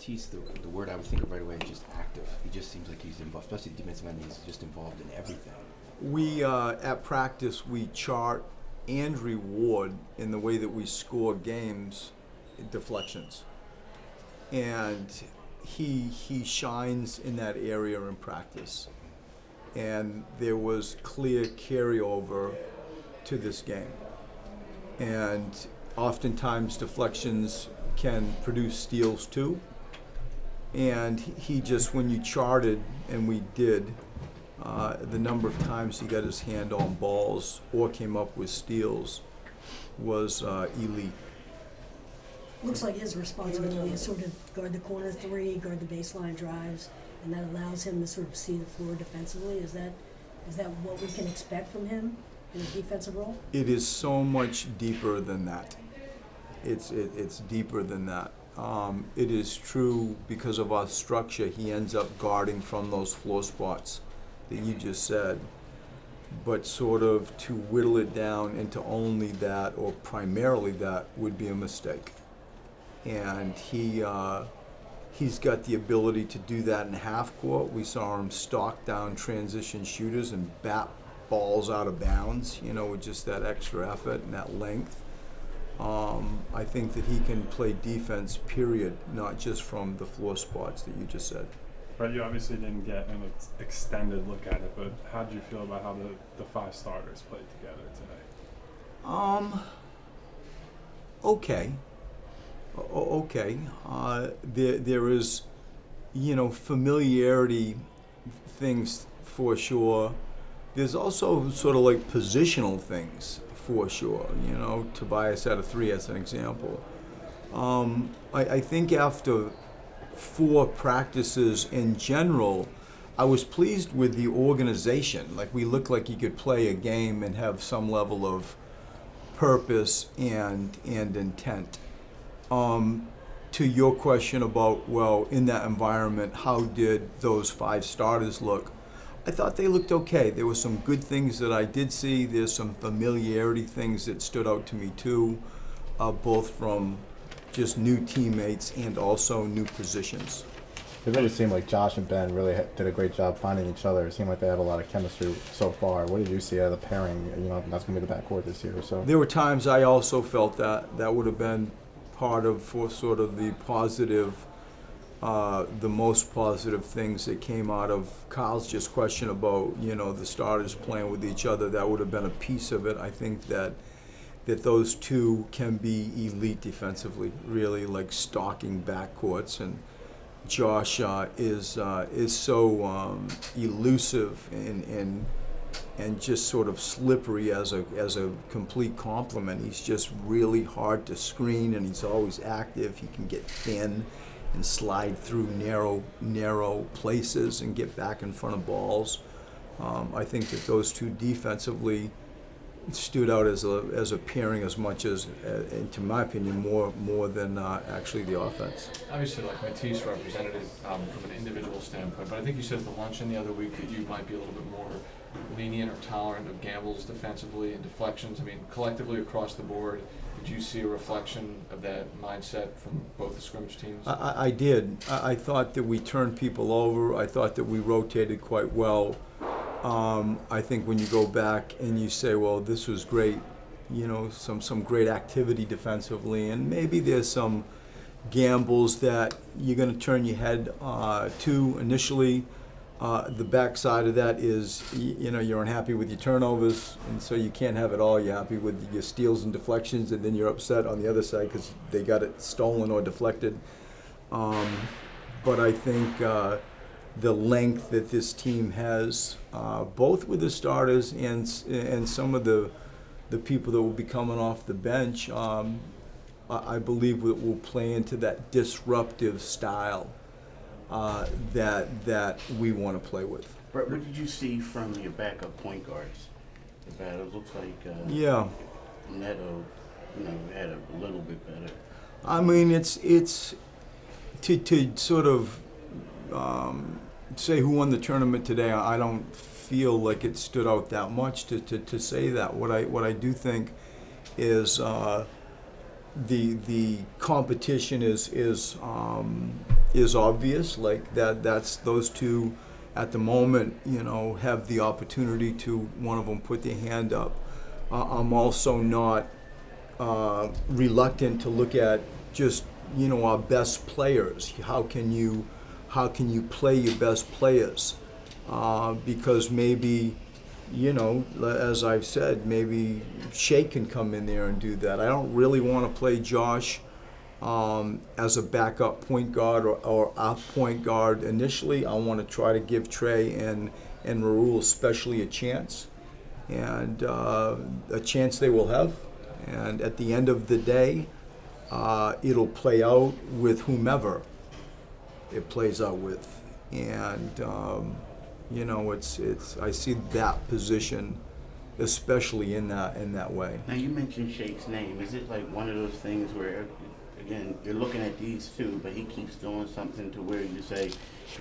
Matisse, the word I would think of right away is just active. He just seems like he's involved, especially defensive end. He's just involved in everything. We at practice we chart and reward in the way that we score games deflections, and he shines in that area in practice, and there was clear carryover to this game, and oftentimes deflections can produce steals too, and he just, when you charted, and we did, the number of times he got his hand on balls or came up with steals was elite. Looks like his responsibility is sort of guard the corner three, guard the baseline drives, and that allows him to sort of see the floor defensively. Is that what we can expect from him in a defensive role? It is so much deeper than that. It's deeper than that. It is true because of our structure, he ends up guarding from those floor spots that you just said, but sort of to whittle it down into only that or primarily that would be a mistake. And he's got the ability to do that in half court. We saw him stalk down transition shooters and bat balls out of bounds, with just that extra effort and that length. I think that he can play defense, period, not just from the floor spots that you just said. Right, you obviously didn't get an extended look at it, but how did you feel about how the five starters played together today? Okay. Okay. There is, familiarity things for sure. There's also sort of like positional things for sure. Tobias had a 3 as an example. I think after 4 practices in general, I was pleased with the organization. Like, we looked like he could play a game and have some level of purpose and intent. To your question about, well, in that environment, how did those 5 starters look? I thought they looked okay. There were some good things that I did see. There's some familiarity things that stood out to me too, both from just new teammates and also new positions. It really seemed like Josh and Ben really did a great job finding each other. It seemed like they had a lot of chemistry so far. What did you see out of the pairing? That's going to be the backcourt this year. So there were times I also felt that would have been part of for sort of the positive, the most positive things that came out of Kyle's just question about the starters playing with each other. That would have been a piece of it. I think that those two can be elite defensively, really, like stalking backcourts, and Josh is so elusive and just sort of slippery as a complete complement. He's just really hard to screen, and he's always active. He can get thin and slide through narrow places and get back in front of balls. I think that those two defensively stood out as a pairing as much as, to my opinion, more than actually the offense. Obviously, like Matisse represented it from an individual standpoint, but I think you said at the luncheon the other week that you might be a little bit more lenient or tolerant of gambles defensively and deflections. I mean, collectively across the board, did you see a reflection of that mindset from both the scrimmage teams? I did. I thought that we turned people over. I thought that we rotated quite well. I think when you go back and you say, well, this was great, some great activity defensively, and maybe there's some gambles that you're going to turn your head to initially. The backside of that is, you're unhappy with your turnovers, and so you can't have it all. You're happy with your steals and deflections, and then you're upset on the other side because they got it stolen or deflected. But I think the length that this team has, both with the starters and some of the people that will be coming off the bench, I believe will play into that disruptive style that we want to play with. Brett, what did you see from your backup point guards? It looks like Neto, had a little bit better. I mean, it's to sort of say who won the tournament today. I don't feel like it stood out that much to say that. What I do think is the competition is is obvious, like that's those two at the moment, have the opportunity to, one of them put their hand up. I'm also not reluctant to look at just, our best players. How can you play your best players? Because maybe, as I've said, maybe Shea can come in there and do that. I don't really want to play Josh as a backup point guard or a point guard initially. I want to try to give Trey and Raul especially a chance, and a chance they will have. And at the end of the day, it'll play out with whomever it plays out with. And it's I see that position especially in that way. Now you mentioned Shake's name. Is it like one of those things where, again, you're looking at these two, but he keeps doing something to where you say,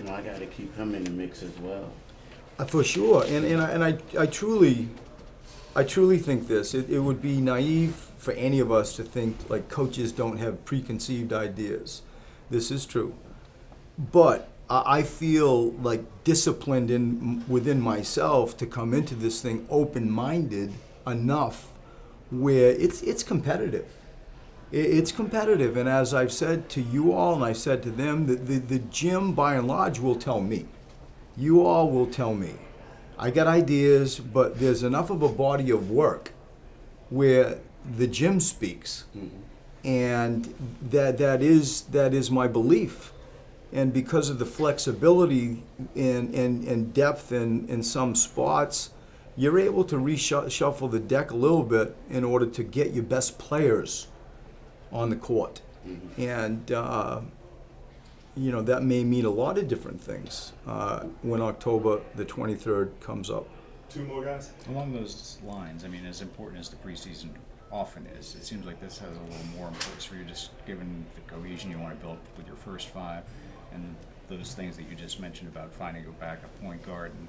I got to keep him in the mix as well? For sure, and I truly think this. It would be naive for any of us to think like coaches don't have preconceived ideas. This is true, but I feel like disciplined within myself to come into this thing open-minded enough where it's competitive. It's competitive, and as I've said to you all, and I said to them, the gym by and large will tell me. You all will tell me. I got ideas, but there's enough of a body of work where the gym speaks, and that is my belief. And because of the flexibility and depth in some spots, you're able to reshuffle the deck a little bit in order to get your best players on the court. And that may mean a lot of different things when October the 23rd comes up. Two more guys. Along those lines, as important as the preseason often is, it seems like this has a little more importance for you, just given the cohesion you want to build with your first five and those things that you just mentioned about finding a backup point guard and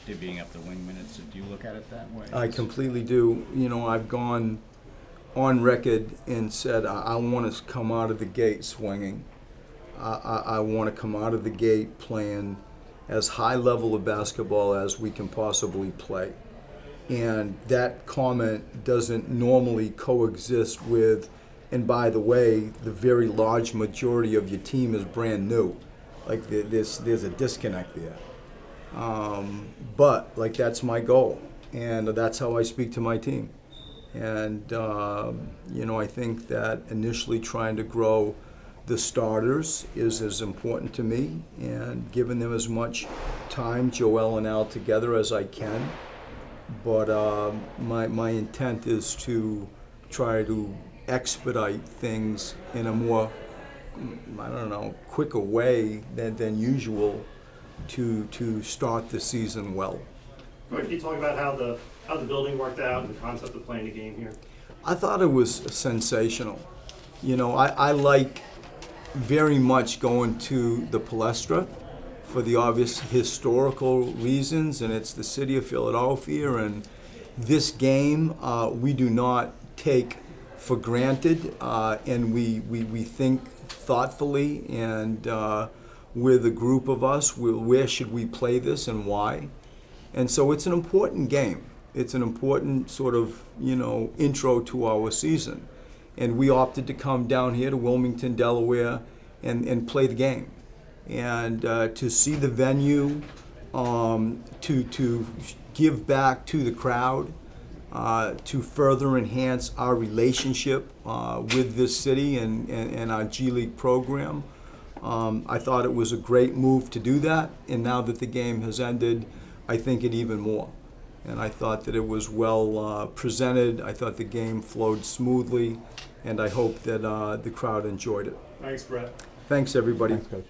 divvying up the wing minutes. Do you look at it that way? I completely do. I've gone on record and said I want to come out of the gate swinging. I want to come out of the gate playing as high level of basketball as we can possibly play. And that comment doesn't normally coexist with, and by the way, the very large majority of your team is brand new. Like there's a disconnect there. But that's my goal, and that's how I speak to my team. And I think that initially trying to grow the starters is as important to me, and giving them as much time, Joel and Al, together as I can. But my intent is to try to expedite things in a more, quicker way than usual to start the season well. Can you talk about how the building worked out and the concept of playing a game here? I thought it was sensational. I like very much going to the Palestra for the obvious historical reasons, and it's the city of Philadelphia, and this game we do not take for granted, and we think thoughtfully, and with a group of us, where should we play this and why? And so it's an important game. It's an important sort of, intro to our season. And we opted to come down here to Wilmington, Delaware, and play the game. And to see the venue, to give back to the crowd, to further enhance our relationship with this city and our G League program. I thought it was a great move to do that, and now that the game has ended, I think it even more. And I thought that it was well presented. I thought the game flowed smoothly, and I hope that the crowd enjoyed it. Thanks, Brett. Thanks, everybody. Thanks, Coach.